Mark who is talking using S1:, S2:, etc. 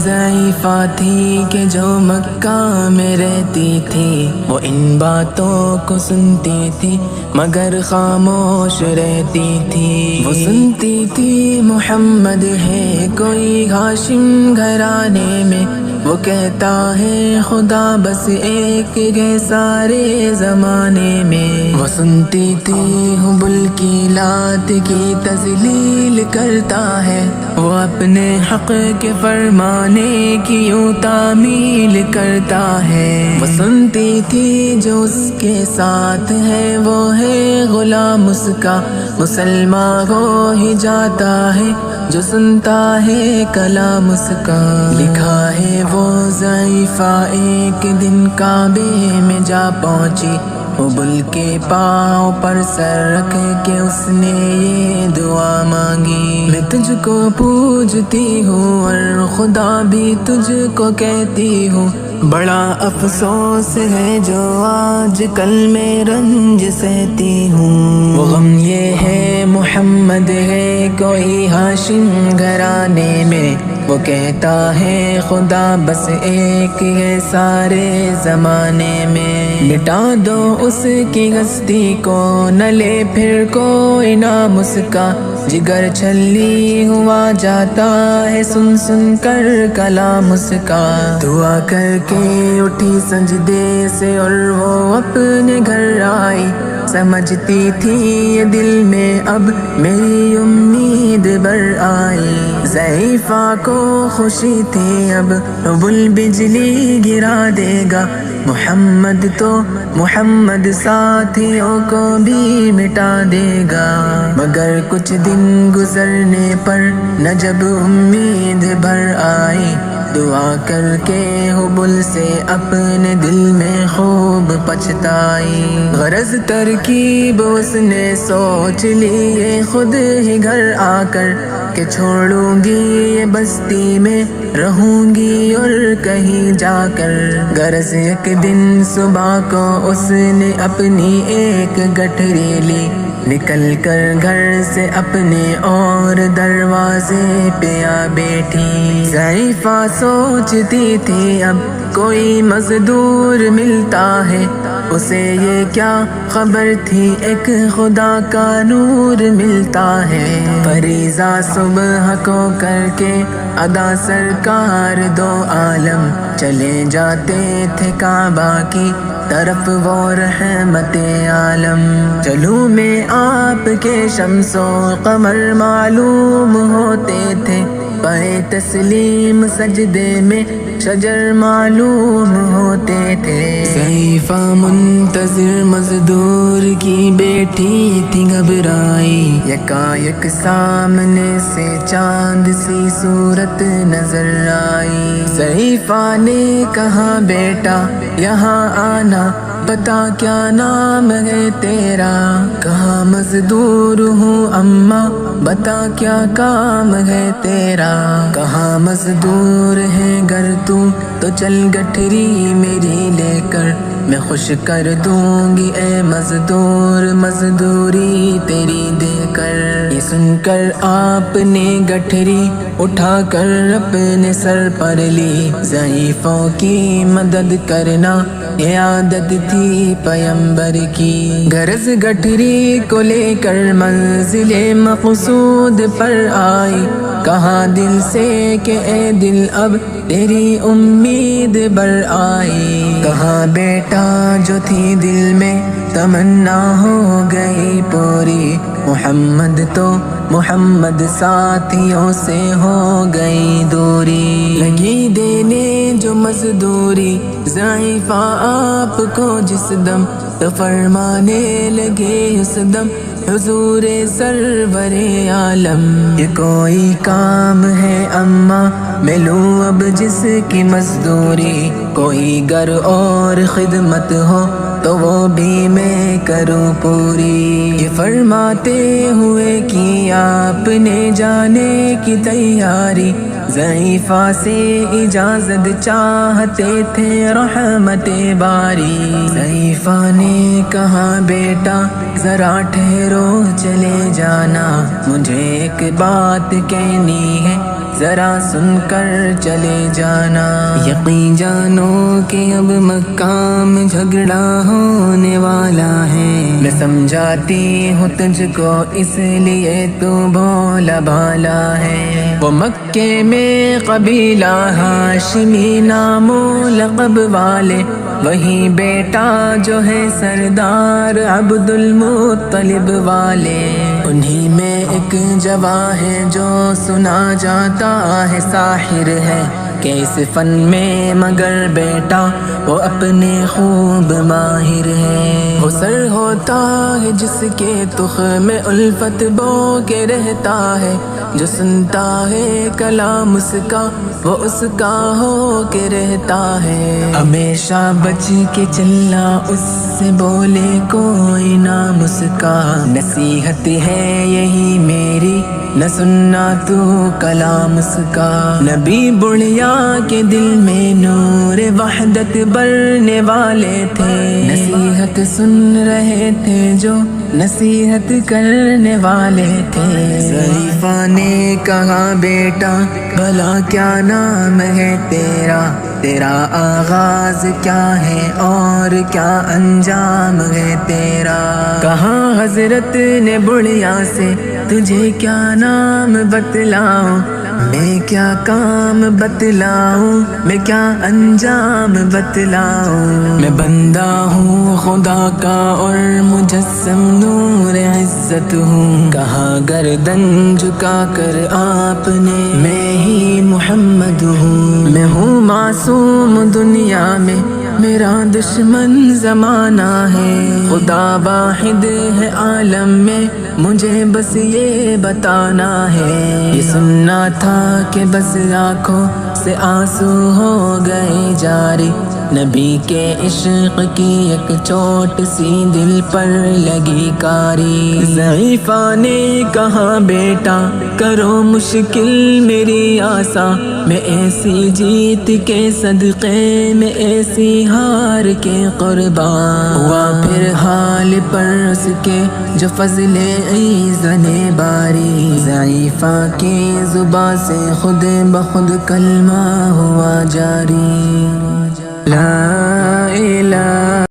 S1: ضعیفہ تھی کہ جو مکہ میں رہتی تھی، وہ ان باتوں کو سنتی تھی مگر خاموش رہتی تھی۔ وہ سنتی تھی محمد ہے کوئی ہاشم گھرانے میں، وہ کہتا ہے خدا بس ایک ہے سارے زمانے میں۔ وہ سنتی تھی حبل کی لات کی تذلیل کرتا ہے، وہ اپنے حق کے فرمانے کی یوں تعمیل کرتا ہے۔ وہ سنتی تھی جو اس کے ساتھ ہے وہ ہے غلام اس کا، مسلمان ہو ہی جاتا ہے جو سنتا ہے کلام اس کا۔ لکھا ہے وہ ضعیفہ ایک دن کعبے میں جا پہنچی، حبل کے پاؤں پر سر رکھ کے اس نے یہ دعا مانگی، میں تجھ کو پوجتی ہوں اور خدا بھی تجھ کو کہتی ہوں، بڑا افسوس ہے جو آج کل میں رنج سہتی ہوں۔ وہ غم یہ ہے محمد ہے کوئی ہاشم گھرانے میں، وہ کہتا ہے خدا بس ایک ہے سارے زمانے میں۔ مٹا دو اس کی ہستی کو نہ لے پھر کوئی نام اس کا، جگر چھلی ہوا جاتا ہے سن سن کر کلام اس کا۔ دعا کر کے اٹھی سجدے سے اور وہ اپنے گھر آئی، سمجھتی تھی یہ دل میں اب میری امید بر آئی۔ ضعیفہ کو خوشی تھی اب حبل بجلی گرا دے گا، محمد تو محمد ساتھیوں کو بھی مٹا دے گا۔ مگر کچھ دن گزرنے پر نہ جب امید بھر آئی، دعا کر کے حبل سے اپنے دل میں خوب پچھتائی۔ غرض ترکیب اس نے سوچ لی خود ہی گھر آ کر کہ چھوڑوں گی یہ بستی میں رہوں گی اور کہیں جا کر۔ غرض ایک دن صبح کو اس نے اپنی ایک گٹھری لی، نکل کر گھر سے اپنے اور دروازے پہ آ بیٹھی۔ ضعیفہ سوچتی تھی اب کوئی مزدور ملتا ہے، اسے یہ کیا خبر تھی ایک خدا کا نور ملتا ہے۔ فریضہ صبح کو کر کے ادا سرکار دو عالم چلے جاتے تھے کعبہ کی طرف وہ رحمت عالم۔ چلوں میں آپ کے شمس و قمر معلوم ہوتے تھے، پائے تسلیم سجدے میں شجر معلوم ہوتے تھے۔ ضعیفہ منتظر مزدور کی بیٹی تھی گھبرائی، یکایک سامنے سے چاند سی صورت نظر آئی۔ ضعیفہ نے کہا بیٹا یہاں آنا، بتا کیا نام ہے تیرا؟ کہا مزدور ہوں اماں، بتا کیا کام ہے تیرا؟ کہا مزدور ہے گر تو چل گٹھری میری لے کر، میں خوش کر دوں گی اے مزدور مزدوری تیری دے کر۔ یہ سن کر آپ نے گٹھری اٹھا کر اپنے سر پر لی، ضعیفوں کی مدد کرنا یہ عادت تھی پیمبر کی۔ غرض گٹھری کو لے کر منزل مقصود پر آئی، کہا دل سے کہ اے دل اب تیری امید بر آئی۔ کہا بیٹا جو تھی دل میں تمنا ہو گئی پوری، محمد تو محمد ساتھیوں سے ہو گئی دوری۔ لگی دینے جو مزدوری ضعیفہ آپ کو جس دم، تو فرمانے لگے اس دم حضور سرور عالم۔ یہ کوئی کام ہے اماں میں لوں اب جس کی مزدوری، کوئی گر اور خدمت ہو تو وہ بھی میں کروں پوری۔ یہ فرماتے ہوئے کی آپ نے جانے کی تیاری، ضعیفہ سے اجازت چاہتے تھے رحمت باری۔ ضعیفہ نے کہا بیٹا ذرا ٹھہرو چلے جانا، مجھے ایک بات کہنی ہے ذرا سن کر چلے جانا۔ یقین جانو کہ اب مکہ میں جھگڑا ہونے والا ہے، میں سمجھاتی ہوں تجھ کو اس لیے تو بھولا بھالا ہے۔ وہ مکے میں قبیلہ ہاشمی نام و لقب والے، وہی بیٹا جو ہے سردار عبد المطلب والے، انہی میں ایک جواں ہے جو سنا جاتا ہے ساحر ہے، کہ اس فن میں مگر بیٹا وہ اپنے خوب ماہر ہے۔ وہ سر ہوتا ہے جس کے تخم میں الفت بو کے رہتا ہے، جو سنتا ہے کلام اس کا وہ اس کا ہو کے رہتا ہے۔ ہمیشہ بچ کے چلنا اس سے بولے کوئی نام اس کا، نصیحت ہے یہی میری نہ سننا تو کلام اس کا۔ نبی بڑھیا کے دل میں نور وحدت بھرنے والے تھے، نصیحت سن رہے تھے جو نصیحت کرنے والے تھے۔ ضعیفہ نے کہا بیٹا بھلا کیا نام ہے تیرا، تیرا آغاز کیا ہے اور کیا انجام ہے تیرا۔ کہا حضرت نے بڑھیا سے تجھے کیا نام بتلاؤں، میں کیا کام بتلاؤں، میں کیا انجام بتلاؤں۔ میں بندہ ہوں خدا کا اور مجسم نور عزت ہوں، کہا گردن جھکا کر آپ نے میں ہی محمد ہوں۔ میں ہوں معصوم دنیا میں میرا دشمن زمانہ ہے، خدا واحد ہے عالم میں مجھے بس یہ بتانا ہے۔ یہ سننا تھا کہ بس آنکھوں سے آنسو ہو گئے جاری، نبی کے عشق کی ایک چوٹ سی دل پر لگی کاری۔ ضعیفہ نے کہا بیٹا کرو مشکل میری آسا، میں ایسی جیت کے صدقے میں ایسی ہار کے قربان ہوا، پھر حال پر اس کے جو فضل ایزن باری۔ ضعیفہ کی زبان سے خود بخود کلمہ ہوا جاری، لا الہ